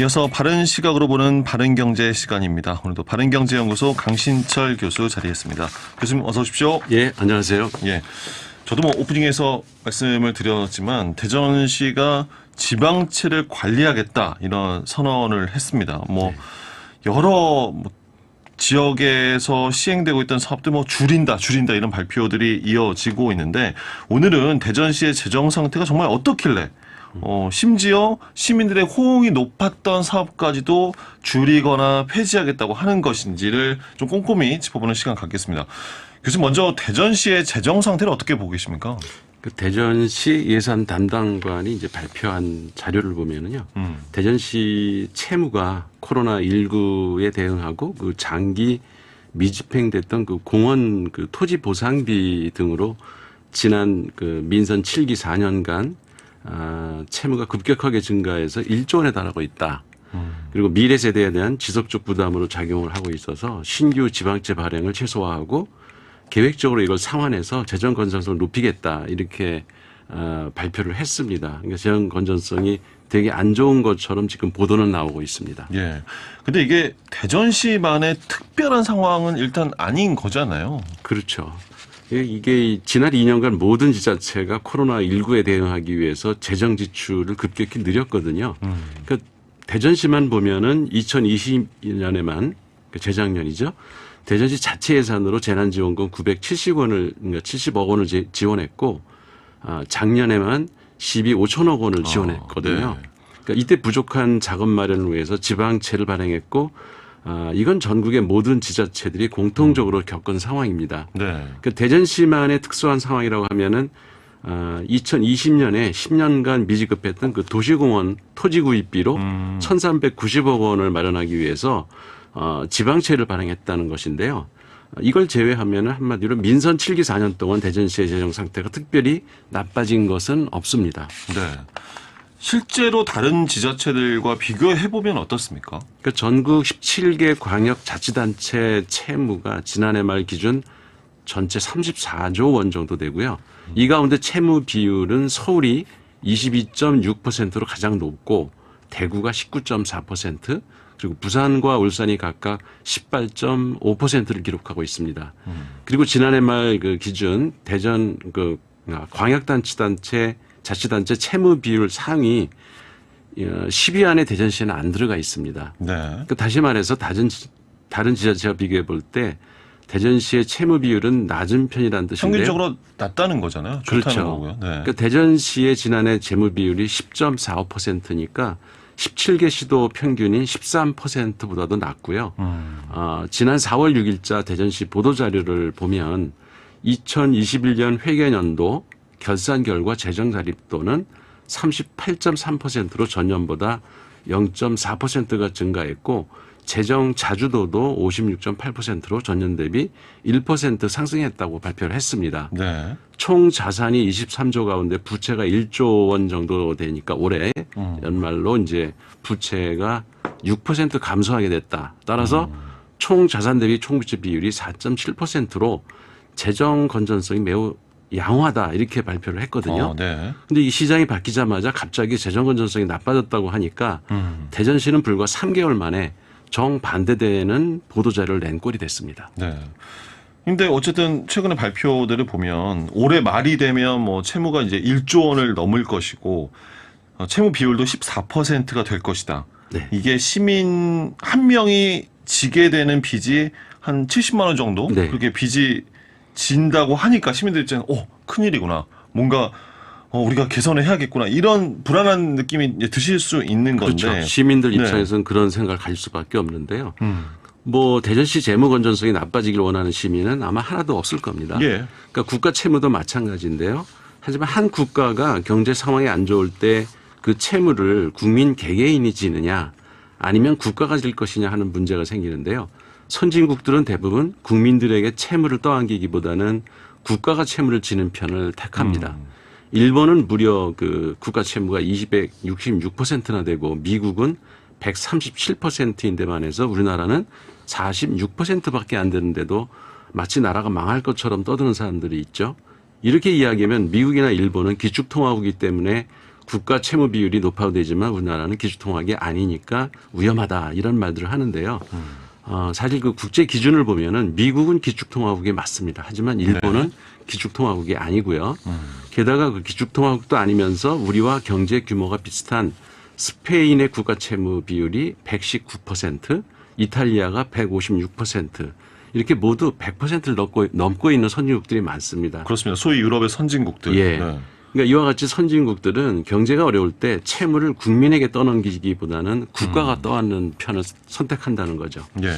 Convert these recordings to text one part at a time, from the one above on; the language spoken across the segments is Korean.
이어서 바른 시각으로 보는 바른경제 시간입니다. 오늘도 바른경제연구소 강신철 교수 자리했습니다. 교수님 어서 오십시오. 예, 안녕하세요. 예, 저도 오프닝에서 말씀을 드렸지만 대전시가 지방채를 관리하겠다 이런 선언을 했습니다. 여러 지역에서 시행되고 있던 사업들 줄인다 이런 발표들이 이어지고 있는데 오늘은 대전시의 재정 상태가 정말 어떻길래 심지어 시민들의 호응이 높았던 사업까지도 줄이거나 폐지하겠다고 하는 것인지를 좀 꼼꼼히 짚어보는 시간 갖겠습니다. 교수님 먼저 대전시의 재정 상태를 어떻게 보고 계십니까? 그 대전시 예산 담당관이 이제 발표한 자료를 보면은요, 대전시 채무가 코로나19에 대응하고 그 장기 미집행됐던 그 공원 그 토지 보상비 등으로 지난 그 민선 7기 4년간 채무가 급격하게 증가해서 1조 원에 달하고 있다. 그리고 미래 세대에 대한 지속적 부담으로 작용을 하고 있어서 신규 지방채 발행을 최소화하고 계획적으로 이걸 상환해서 재정 건전성을 높이겠다 이렇게 발표를 했습니다. 그러니까 재정 건전성이 되게 안 좋은 것처럼 지금 보도는 나오고 있습니다. 예. 근데 이게 대전시만의 특별한 상황은 일단 아닌 거잖아요. 그렇죠. 이게 지난 2년간 모든 지자체가 코로나19에 대응하기 위해서 재정 지출을 급격히 늘렸거든요. 그러니까 대전시만 보면은 2020년에만 재작년이죠. 대전시 자체 예산으로 재난지원금 70억 원을 지원했고 작년에만 12 5천억 원을 지원했거든요. 네. 그러니까 이때 부족한 자금 마련을 위해서 지방채를 발행했고 이건 전국의 모든 지자체들이 공통적으로 겪은 상황입니다. 네. 그러니까 대전시만의 특수한 상황이라고 하면은 2020년에 10년간 미지급했던 그 도시공원 토지 구입비로 1,390억 원을 마련하기 위해서 지방채를 발행했다는 것인데요. 이걸 제외하면 한마디로 민선 7기 4년 동안 대전시의 재정 상태가 특별히 나빠진 것은 없습니다. 네. 실제로 다른 지자체들과 비교해보면 어떻습니까? 그러니까 전국 17개 광역자치단체 채무가 지난해 말 기준 전체 34조 원 정도 되고요. 이 가운데 채무 비율은 서울이 22.6%로 가장 높고 대구가 19.4%, 그리고 부산과 울산이 각각 18.5%를 기록하고 있습니다. 그리고 지난해 말 그 기준 대전 그 자치단체 채무 비율 상위 10위 안에 대전시는 안 들어가 있습니다. 네. 그러니까 다시 말해서 다른 지자체와 비교해 볼 때 대전시의 채무 비율은 낮은 편이라는 뜻인데요. 평균적으로 낮다는 거잖아요. 좋다는 그렇죠. 거고요. 네. 그러니까 대전시의 지난해 채무 비율이 10.45%니까 17개 시도 평균인 13%보다도 낮고요. 지난 4월 6일자 대전시 보도자료를 보면 2021년 회계연도 결산 결과 재정 자립도는 38.3%로 전년보다 0.4%가 증가했고 재정 자주도도 56.8%로 전년 대비 1% 상승했다고 발표를 했습니다. 네. 총 자산이 23조 가운데 부채가 1조 원 정도 되니까 올해 연말로 이제 부채가 6% 감소하게 됐다. 따라서 총 자산 대비 총부채 비율이 4.7%로 재정 건전성이 매우 양호하다 이렇게 발표를 했거든요. 네. 근데 이 시장이 바뀌자마자 갑자기 재정 건전성이 나빠졌다고 하니까 대전시는 불과 3개월 만에 정반대되는 보도자료를 낸 꼴이 됐습니다. 네. 근데 어쨌든 최근에 발표들을 보면 올해 말이 되면 채무가 이제 1조 원을 넘을 것이고 채무 비율도 14%가 될 것이다. 네. 이게 시민 한 명이 지게 되는 빚이 한 70만 원 정도 네. 그렇게 빚이 진다고 하니까 시민들 입장에서 큰일이구나. 뭔가 우리가 개선을 해야겠구나. 이런 불안한 느낌이 이제 드실 수 있는 건데. 그렇죠. 시민들 네. 입장에서는 그런 생각을 가질 수밖에 없는데요. 대전시 재무 건전성이 나빠지길 원하는 시민은 아마 하나도 없을 겁니다. 예. 그러니까 국가 채무도 마찬가지인데요. 하지만 한 국가가 경제 상황이 안 좋을 때 그 채무를 국민 개개인이 지느냐 아니면 국가가 질 것이냐 하는 문제가 생기는데요. 선진국들은 대부분 국민들에게 채무를 떠안기기보다는 국가가 채무를 지는 편을 택합니다. 일본은 무려 그 국가 채무가 266%나 되고 미국은 137%인데 반해서 우리나라는 46%밖에 안 되는데도 마치 나라가 망할 것처럼 떠드는 사람들이 있죠. 이렇게 이야기하면 미국이나 일본은 기축통화국이기 때문에 국가 채무 비율이 높아도 되지만 우리나라는 기축통화국이 아니니까 위험하다 이런 말들을 하는데요. 사실 그 국제 기준을 보면은 미국은 기축통화국이 맞습니다. 하지만 일본은 기축통화국이 아니고요. 게다가 그 기축통화국도 아니면서 우리와 경제 규모가 비슷한 스페인의 국가 채무 비율이 119%, 이탈리아가 156%, 이렇게 모두 100%를 넘고 있는 선진국들이 많습니다. 그렇습니다. 소위 유럽의 선진국들. 예. 네. 그러니까 이와 같이 선진국들은 경제가 어려울 때 채무를 국민에게 떠넘기기보다는 국가가 떠안는 편을 선택한다는 거죠. 예.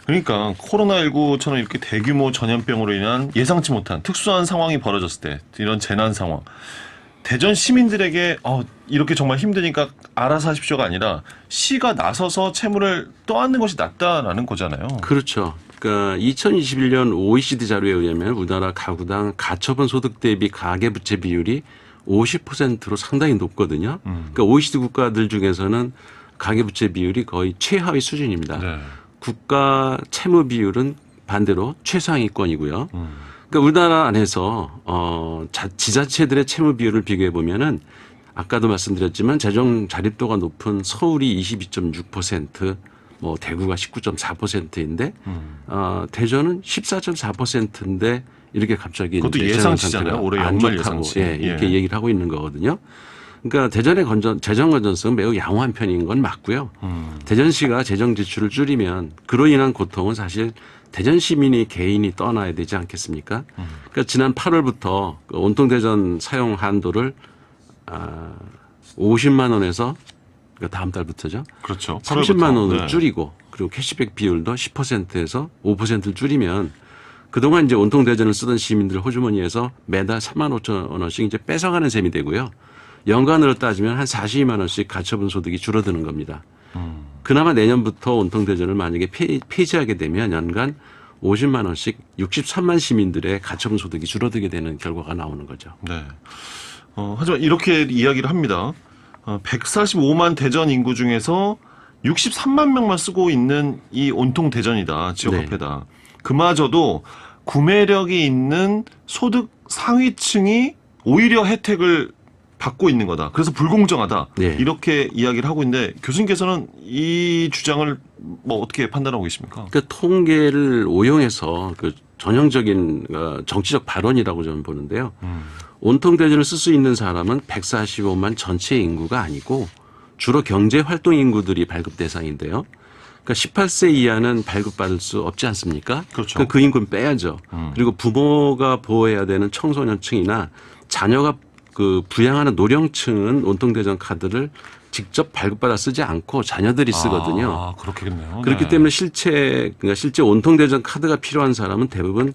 그러니까 코로나19처럼 이렇게 대규모 전염병으로 인한 예상치 못한 특수한 상황이 벌어졌을 때 이런 재난 상황. 대전 시민들에게 이렇게 정말 힘드니까 알아서 하십시오가 아니라 시가 나서서 채무를 떠안는 것이 낫다라는 거잖아요. 그렇죠. 그러니까 2021년 OECD 자료에 의하면 우리나라 가구당 가처분 소득 대비 가계부채 비율이 50%로 상당히 높거든요. 그러니까 OECD 국가들 중에서는 가계부채 비율이 거의 최하위 수준입니다. 네. 국가 채무 비율은 반대로 최상위권이고요. 그러니까 우리나라 안에서 지자체들의 채무 비율을 비교해 보면은 아까도 말씀드렸지만 재정 자립도가 높은 서울이 22.6%, 뭐 대구가 19.4%인데 대전은 14.4%인데 이렇게 갑자기 그것도 이제 예상치잖아요. 올해 연말 안 좋다고 예상치. 이렇게 얘기를 하고 있는 거거든요. 그러니까 대전의 재정 건전성은 매우 양호한 편인 건 맞고요. 대전시가 재정 지출을 줄이면 그로 인한 고통은 사실 대전 시민이 개인이 떠나야 되지 않겠습니까? 그러니까 지난 8월부터 온통 대전 사용 한도를 50만 원에서 그러니까 다음 달부터죠. 그렇죠. 30만 원으로 네. 줄이고 그리고 캐시백 비율도 10%에서 5%를 줄이면 그동안 이제 온통 대전을 쓰던 시민들 호주머니에서 매달 3만 5천 원씩 이제 뺏어가는 셈이 되고요. 연간으로 따지면 한 42만 원씩 가처분 소득이 줄어드는 겁니다. 그나마 내년부터 온통 대전을 만약에 폐지하게 되면 연간 50만 원씩 63만 시민들의 가처분 소득이 줄어들게 되는 결과가 나오는 거죠. 네. 하지만 이렇게 이야기를 합니다. 145만 대전 인구 중에서 63만 명만 쓰고 있는 이 온통 대전이다. 지역화폐다. 그마저도 구매력이 있는 소득 상위층이 오히려 혜택을 받고 있는 거다. 그래서 불공정하다. 네. 이렇게 이야기를 하고 있는데 교수님께서는 이 주장을 뭐 어떻게 판단하고 계십니까? 그러니까 통계를 오용해서 그 전형적인 정치적 발언이라고 저는 보는데요. 온통 대전을 쓸 수 있는 사람은 145만 전체 인구가 아니고 주로 경제 활동 인구들이 발급 대상인데요. 그러니까 18세 이하는 발급받을 수 없지 않습니까? 그렇죠. 그 인구는 빼야죠. 그리고 부모가 보호해야 되는 청소년층이나 자녀가 그 부양하는 노령층은 온통대전 카드를 직접 발급받아 쓰지 않고 자녀들이 쓰거든요. 아, 그렇겠네요. 그렇기 네. 때문에 실제 온통대전 카드가 필요한 사람은 대부분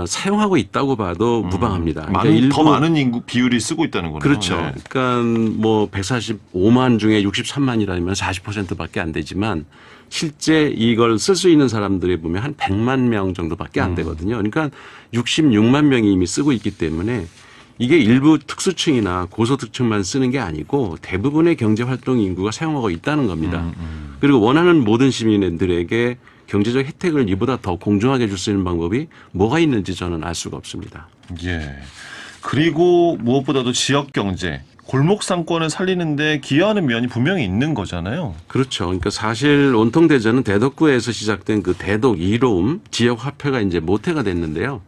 사용하고 있다고 봐도 무방합니다. 그러니까 더 많은 인구 비율이 쓰고 있다는 거네요. 그렇죠. 네. 그러니까 뭐 145만 중에 63만이라면 40%밖에 안 되지만 실제 이걸 쓸 수 있는 사람들이 보면 한 100만 명 정도밖에 안 되거든요. 그러니까 66만 명이 이미 쓰고 있기 때문에 이게 일부 특수층이나 고소득층만 쓰는 게 아니고 대부분의 경제활동 인구가 사용하고 있다는 겁니다. 그리고 원하는 모든 시민들에게 경제적 혜택을 이보다 더 공정하게 줄 수 있는 방법이 뭐가 있는지 저는 알 수가 없습니다. 예. 그리고 무엇보다도 지역 경제, 골목 상권을 살리는데 기여하는 면이 분명히 있는 거잖아요. 그렇죠. 그러니까 사실 온통 대전은 대덕구에서 시작된 그 대덕 이로움 지역 화폐가 이제 모태가 됐는데요.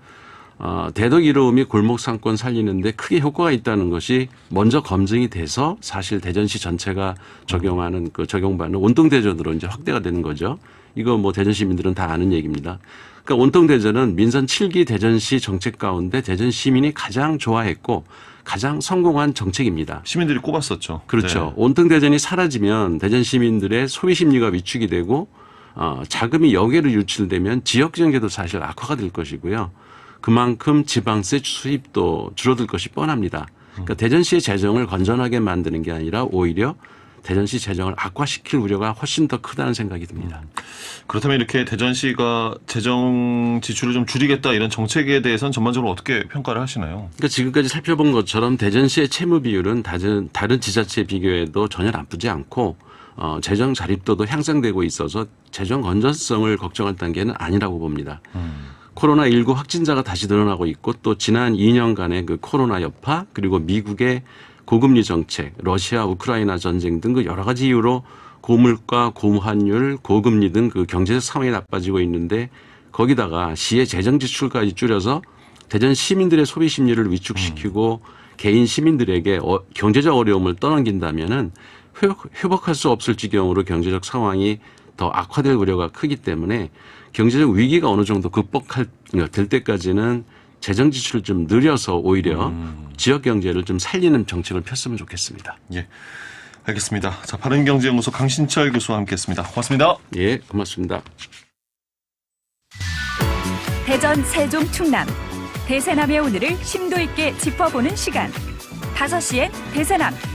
대덕 이로움이 골목 상권 살리는데 크게 효과가 있다는 것이 먼저 검증이 돼서 사실 대전시 전체가 적용하는 그 적용받는 온통 대전으로 이제 확대가 되는 거죠. 이거 뭐 대전 시민들은 다 아는 얘기입니다. 그러니까 온통 대전은 민선 7기 대전시 정책 가운데 대전 시민이 가장 좋아했고 가장 성공한 정책입니다. 시민들이 꼽았었죠. 그렇죠. 온통 대전이 사라지면 대전 시민들의 소비 심리가 위축이 되고 자금이 역외로 유출되면 지역 경제도 사실 악화가 될 것이고요. 그만큼 지방세 수입도 줄어들 것이 뻔합니다. 그러니까 대전시의 재정을 건전하게 만드는 게 아니라 오히려 대전시 재정을 악화시킬 우려가 훨씬 더 크다는 생각이 듭니다. 그렇다면 이렇게 대전시가 재정 지출을 좀 줄이겠다 이런 정책에 대해서는 전반적으로 어떻게 평가를 하시나요? 그러니까 지금까지 살펴본 것처럼 대전시의 채무 비율은 다른 지자체에 비교해도 전혀 나쁘지 않고 재정 자립도도 향상되고 있어서 재정 건전성을 걱정할 단계는 아니라고 봅니다. 코로나19 확진자가 다시 늘어나고 있고 또 지난 2년간의 그 코로나 여파 그리고 미국의 고금리 정책, 러시아 우크라이나 전쟁 등 그 여러 가지 이유로 고물가, 고환율, 고금리 등 그 경제적 상황이 나빠지고 있는데 거기다가 시의 재정 지출까지 줄여서 대전 시민들의 소비 심리를 위축시키고 개인 시민들에게 경제적 어려움을 떠넘긴다면은 회복할 수 없을 지경으로 경제적 상황이 더 악화될 우려가 크기 때문에 경제적 위기가 어느 정도 될 때까지는 재정 지출을 좀 늘려서 오히려 지역 경제를 좀 살리는 정책을 폈으면 좋겠습니다. 예, 알겠습니다. 자, 바른경제연구소 강신철 교수와 함께했습니다. 고맙습니다. 예, 고맙습니다. 대전, 세종, 충남 대세남의 오늘을 심도 있게 짚어보는 시간 5시엔 대세남